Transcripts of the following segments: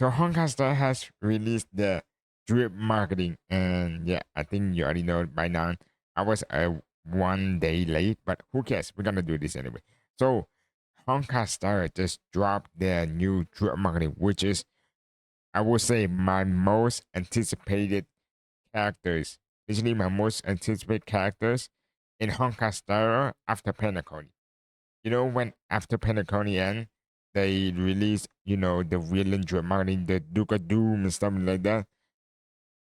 So Honkai Star has released the drip marketing, and yeah, I think you already know it by now. I was 1 day late, but who cares? We're gonna do this anyway. So Honkai Star just dropped their new drip marketing, which is, I would say, my most anticipated characters. Usually my most anticipated characters in Honkai Star after Penacony. You know, when after Penacony end, they release, the villain drip marketing, the Duke of Doom and stuff like that,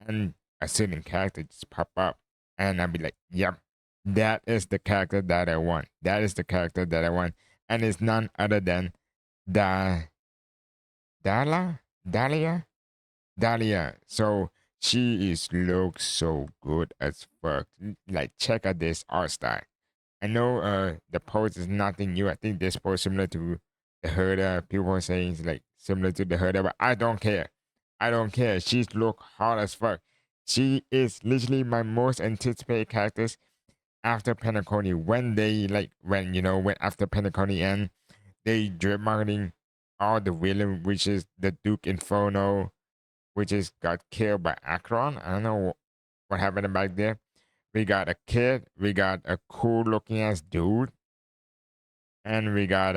and a certain character just pop up, and I'll be like, yep, that is the character that I want. That is the character that I want, and it's none other than Da Dala Dahlia Dahlia. So she is looks so good as fuck. Like, check out this art style. I know the pose is nothing new. I think this pose similar to the herder. People are saying it's like similar to the herder, but I don't care. I don't care. She's look hot as fuck. She is literally my most anticipated characters after Penacony. When they when after Penacony end, they drip marketing all the villain, which is the Duke Inferno, which is got killed by Akron. I don't know what happened back there. We got a kid, we got a cool looking ass dude, and we got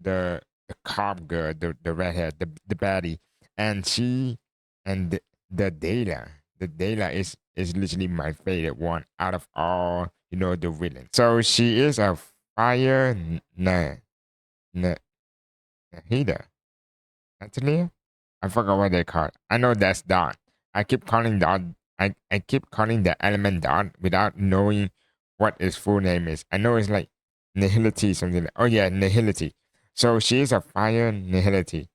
the cop girl, the redhead, the baddie, and she and the Dahlia. The Dahlia is literally my favorite one out of all the villains. So she is a fire na Nahida. Natalia? I forgot what they call it. I know that's Dot. I keep calling Dot. I keep calling the element Dot without knowing what its full name is. I know it's like Nihility, something like. Oh yeah, Nihility. So she is a fire Nihility.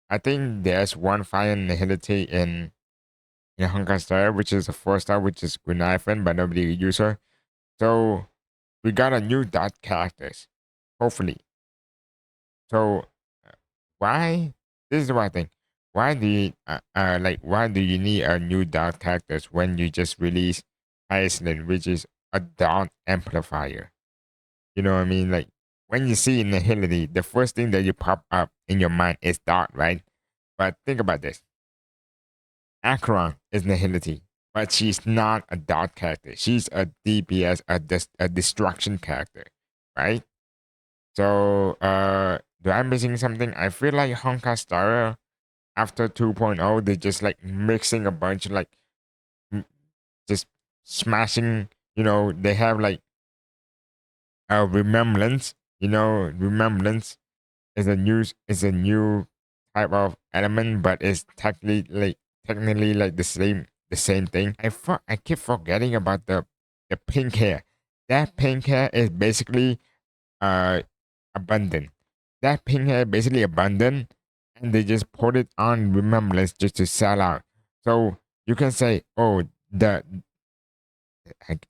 I think there's one fire Nihility in Honkai Star, which is a 4-star, which is Guinaifen, but nobody uses her. So we got a new Dot characters, hopefully. So why? This is what I think. Why do you why do you need a new dot characters when you just release Iceland, which is a dot amplifier? You know what I mean? Like, when you see Nihility, the first thing that you pop up in your mind is dot, right? But think about this. Akron is Nihility, but she's not a dot character. She's a DPS, a destruction character, right? So, do I missing something? I feel like Honkai Star Rail after 2.0, they're just like mixing a bunch of like just smashing. They have like a remembrance. Remembrance is a new type of element, but it's technically like the same thing. I keep forgetting about the pink hair. That pink hair is basically uh abundant. That pink hair basically abundant, and they just put it on remembrance just to sell out. So you can say, oh, I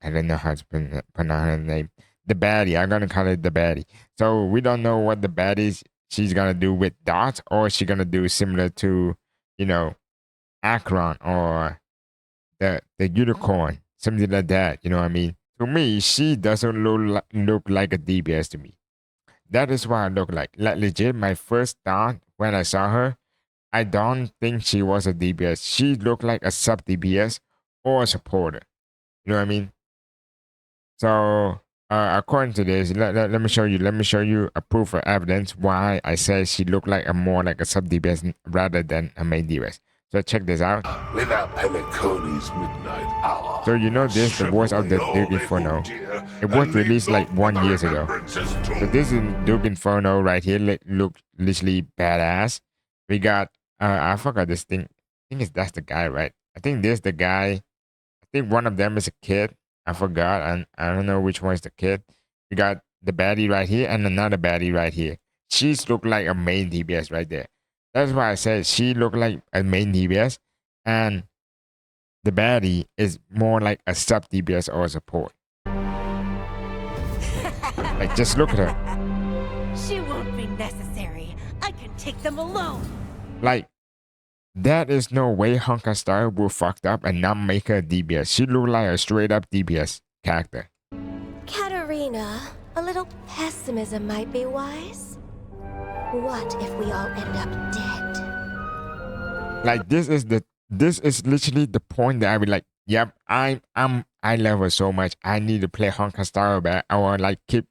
don't know how to pronounce her name. The baddie. I'm gonna call it the baddie. So we don't know what the baddie she's gonna do with dots, or she gonna do similar to, you know, Akron or the unicorn, something like that. You know what I mean? To me, she doesn't look like a DPS to me. That is what I look like. Like, legit, my first thought when I saw her, I don't think she was a DPS. She looked like a sub DPS or a supporter. You know what I mean? So, according to this, let me show you. Let me show you a proof or evidence why I say she looked like a more like a sub DPS rather than a main DPS. So check this out. Without Peliconi's midnight hour. So this the voice of the Duke Inferno. It was released like 1 year ago. So this is Duke Inferno right here. Look literally badass. We got I forgot this thing. I think that's the guy, right? I think this the guy. I think one of them is a kid. I forgot, and I don't know which one is the kid. We got the baddie right here and another baddie right here. She's look like a main DPS right there. That's why I said she looked like a main DPS, and the baddie is more like a sub DPS or a support. Like, just look at her. She won't be necessary. I can take them alone. Like, that is no way Honkai Star will fucked up and not make her DPS. She look like a straight up DPS character. Katarina, a little pessimism might be wise. What if we all end up dead? Like this is literally the point that I be like, yep, I love her so much. I need to play Honkai Star Rail back. I want like keep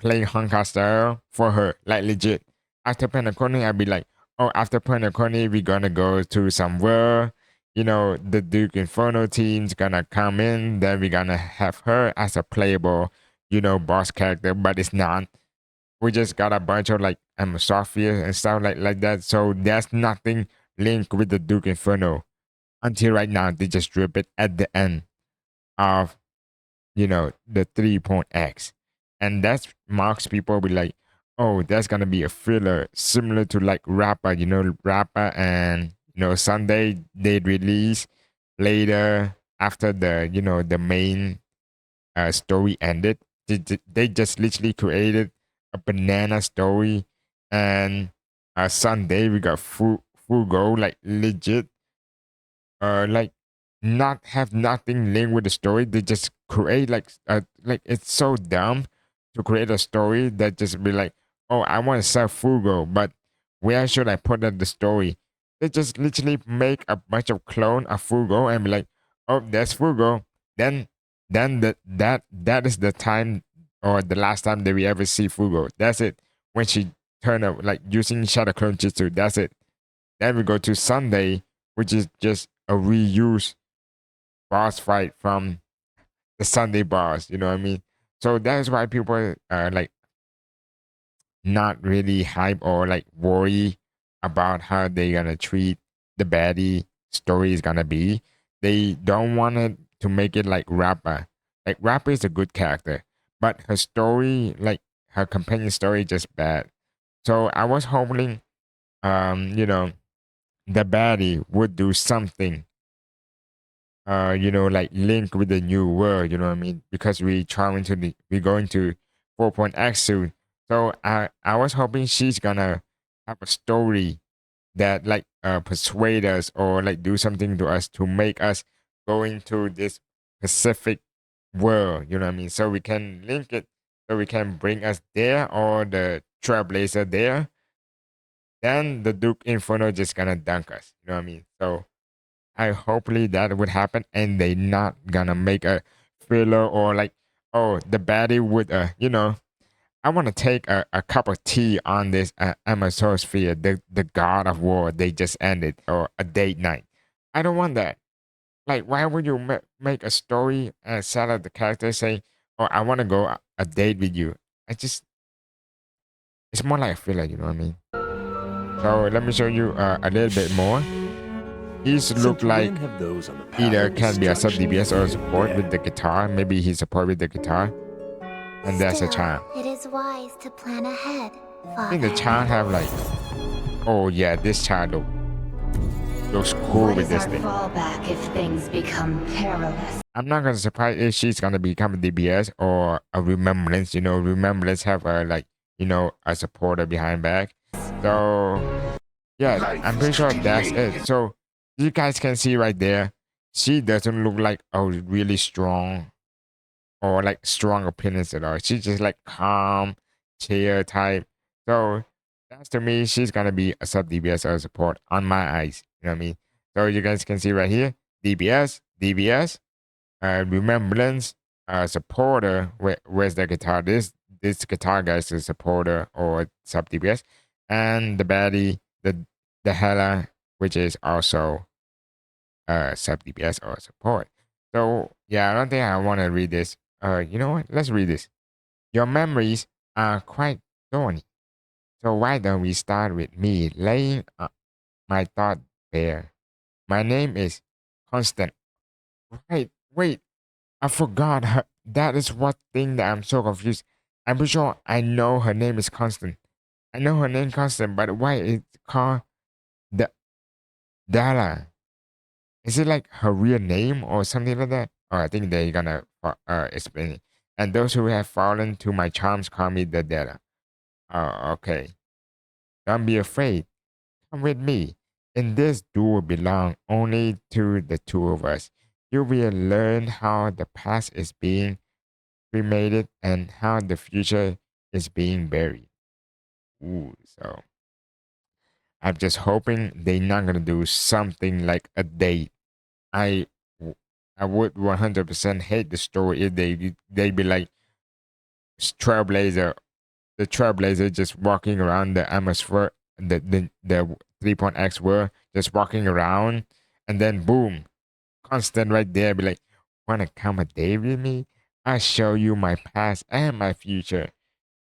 playing Honkai Star Rail for her. Like legit. After Penacony, I'd be like, oh, after Penacony, we're gonna go to somewhere. You know, the Duke Inferno team's gonna come in. Then we're gonna have her as a playable, you know, boss character. But it's not. We just got a bunch of like Sophia and stuff like that. So there's nothing linked with the Duke Inferno until right now. They just drip it at the end of, you know, the 3.x, and that marks people be like, oh, that's gonna be a filler similar to like Rapper. You know, Rapper and, you know, Sunday they release later after the, you know, the main story ended. They just literally created a banana story, and Sunday we got full go like legit, like not have nothing linked with the story. They just create like it's so dumb to create a story that just be like, oh, I want to sell Fugo, but where should I put the story? They just literally make a bunch of clone of Fugo and be like, oh, there's Fugo. Then that is the time or the last time that we ever see Fugo. That's it. When she turn up like using Shadow Clone Jutsu, that's it. Then we go to Sunday, which is just a reuse boss fight from the Sunday boss. You know what I mean? So that's why people are like not really hype or like worry about how they gonna treat the baddie story is gonna be. They don't want it to make it like Rappa. Like Rappa is a good character, but her story, like her companion story, just bad. So I was hoping, you know, the baddie would do something, you know, like link with the new world, you know what I mean? Because we're going to 4.x soon. So I was hoping she's gonna have a story that like persuade us or like do something to us to make us go into this Pacific world, you know what I mean? So we can link it, so we can bring us there or the Trailblazer there. Then the Duke Inferno just gonna dunk us, you know what I mean? So I hopefully that would happen, and they not gonna make a filler or like, oh, the baddie would, you know, I want to take a cup of tea on this Amazosphere, the god of war they just ended, or a date night. I don't want that. Like, why would you make a story and set up the character saying, oh, I want to go a date with you? I just, it's more like a filler, you know what I mean? So let me show you a little bit more. He's So look to like then have those on the path either of can be a sub destruction DPS or feel support with the bad. guitar. Maybe he support with the guitar, and that's a Still, child. it is wise to plan ahead, I think the Father. child have like, oh yeah, this child looks cool What with is this our thing. fallback if things become perilous? I'm not gonna surprise if she's gonna become a DPS or a remembrance. You know, remembrance have a like, you know, a supporter behind back. So yeah, Life I'm is pretty sure too that's it. convenient. So you guys can see right there, she doesn't look like a really strong or like strong opinions at all. She's just like calm, chill type. So that's to me, she's gonna be a sub DBS or support on my eyes. You know what I mean? So you guys can see right here, DBS, remembrance, supporter. Where's the guitar? This guitar guy's a supporter or sub DBS, and the baddie, the Hella, which is also sub DPS or support. So yeah, I don't think I want to read this. You know what? Let's read this. Your memories are quite thorny. So why don't we start with me laying my thought bare? My name is Constant. Right? Wait, I forgot her. That is what thing that I'm so confused. I'm pretty sure I know her name is Constant. I know her name Constant, but why it's called the Dahlia? Is it like her real name or something like that? Oh, I think they're gonna explain it. And those who have fallen to my charms call me the data. Oh, okay. Don't be afraid. Come with me. In this duel belong only to the two of us. You will learn how the past is being cremated and how the future is being buried. Ooh, so I'm just hoping they're not gonna do something like a date. I I would 100% hate the story if they be like Trailblazer, the Trailblazer just walking around the atmosphere, the 3.x world, just walking around, and then boom, constant right there, be like, wanna come a date with me? I'll show you my past and my future,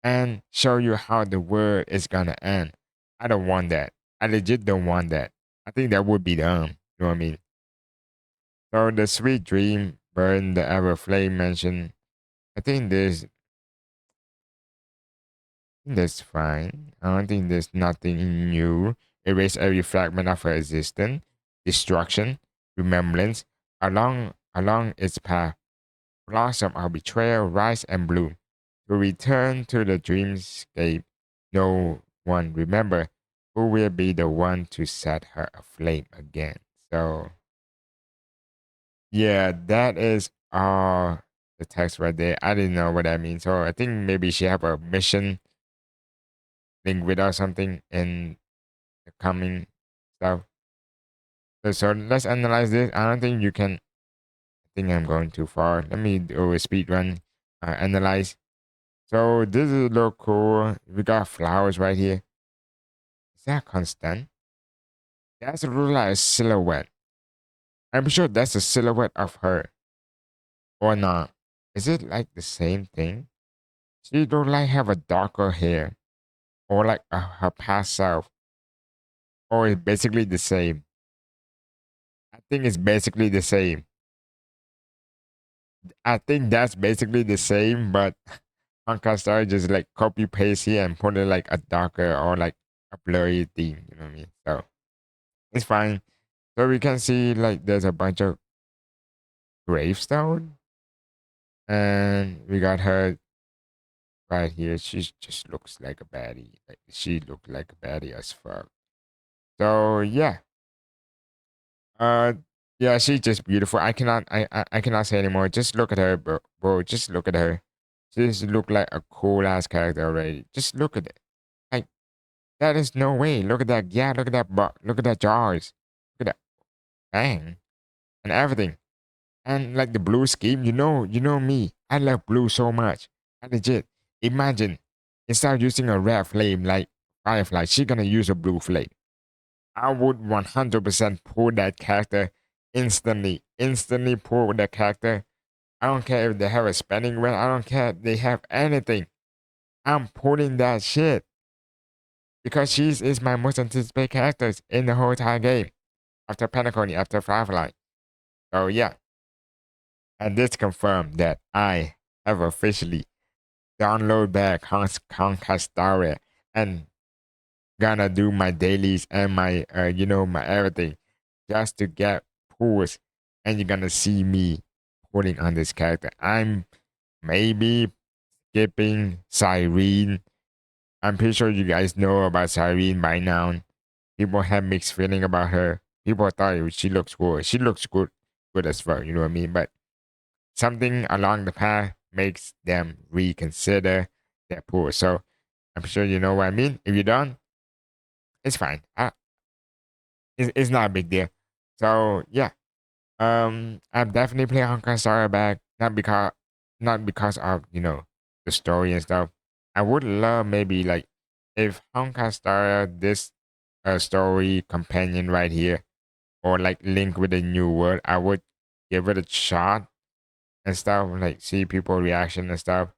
and show you how the world is gonna end. I don't want that. I legit don't want that. I think that would be dumb. You know what I mean? So the sweet dream burn the ever flame mentioned. I think that's fine. I don't think there's nothing new. Erase every fragment of her existence, destruction, remembrance, along its path. Blossom of betrayal, rise and bloom. To return to the dreamscape, no one remember who will be the one to set her aflame again. So yeah, that is all the text right there. I didn't know what that means. So I think maybe she have a mission link with or something in the coming stuff. So let's analyze this. I don't think you can. I think I'm going too far. Let me do a speed run. Analyze. So this is a little cool. We got flowers right here. Is that constant? That's a little like a silhouette. I'm sure that's a silhouette of her. Or not. Is it like the same thing? She don't like have a darker hair. Or like her past self. Or it's basically the same. I think it's basically the same. I think that's basically the same, but Honkai Star just like copy paste here and put it like a darker or like a blurry theme. You know what I mean? So it's fine. So we can see like there's a bunch of gravestone, and we got her right here. She just looks like a baddie. Like she looked like a baddie as fuck. So yeah, uh, yeah, she's just beautiful. I cannot say anymore. Just look at her, bro. Just look at her. She just look like a cool ass character already. Just look at it. Like that is no way. Look at that. Yeah, look at that. Look at that jars. Look at that. Bang and everything. And like the blue scheme, you know me. I love blue so much. I legit. Imagine instead of using a red flame like Firefly, she gonna use a blue flame. I would 100% pull that character instantly. Instantly pull that character. I don't care if they have a spinning wheel. I don't care if they have anything. I'm pulling that shit because she is my most anticipated characters in the whole entire game after Pentaconi, after Firefly. So yeah, and this confirmed that I have officially download back Honkai Star Rail and gonna do my dailies and my my everything just to get pulls, and you're gonna see me pulling on this character. I'm maybe skipping Cyrene. I'm pretty sure you guys know about Cyrene by now. People have mixed feeling about her. People thought she looks good. She looks good as well. You know what I mean? But something along the path makes them reconsider their pull. So I'm sure you know what I mean. If you don't, it's fine. It's not a big deal. So yeah, I'm definitely playing Honkai Star back, not because of the story and stuff. I would love maybe like if Honkai Star this story companion right here or like link with a new world, I would give it a shot and stuff, like see people reaction and stuff.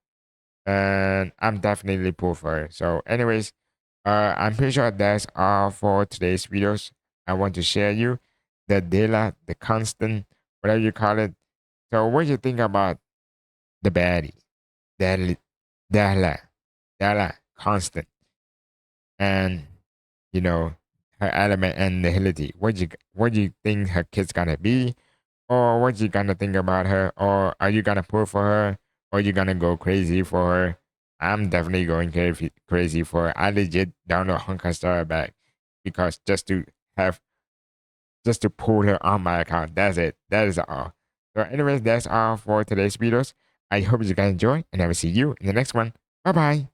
And I'm definitely pulled for it. So anyways, I'm pretty sure that's all for today's videos. I want to share you the Dahlia, the constant, whatever you call it. So what do you think about the baddie? Dahlia, Dahlia, Dahlia, constant, and you know her element and nihility. What do you think her kid's gonna be? Or what you gonna think about her? Or are you gonna pull for her? Or you gonna go crazy for her? I'm definitely going crazy for her. I legit download Honkai Star back because have just to pull her on my account. That's it. That is all. So anyways, that's all for today's videos. I hope you guys enjoy and I will see you in the next one. Bye bye.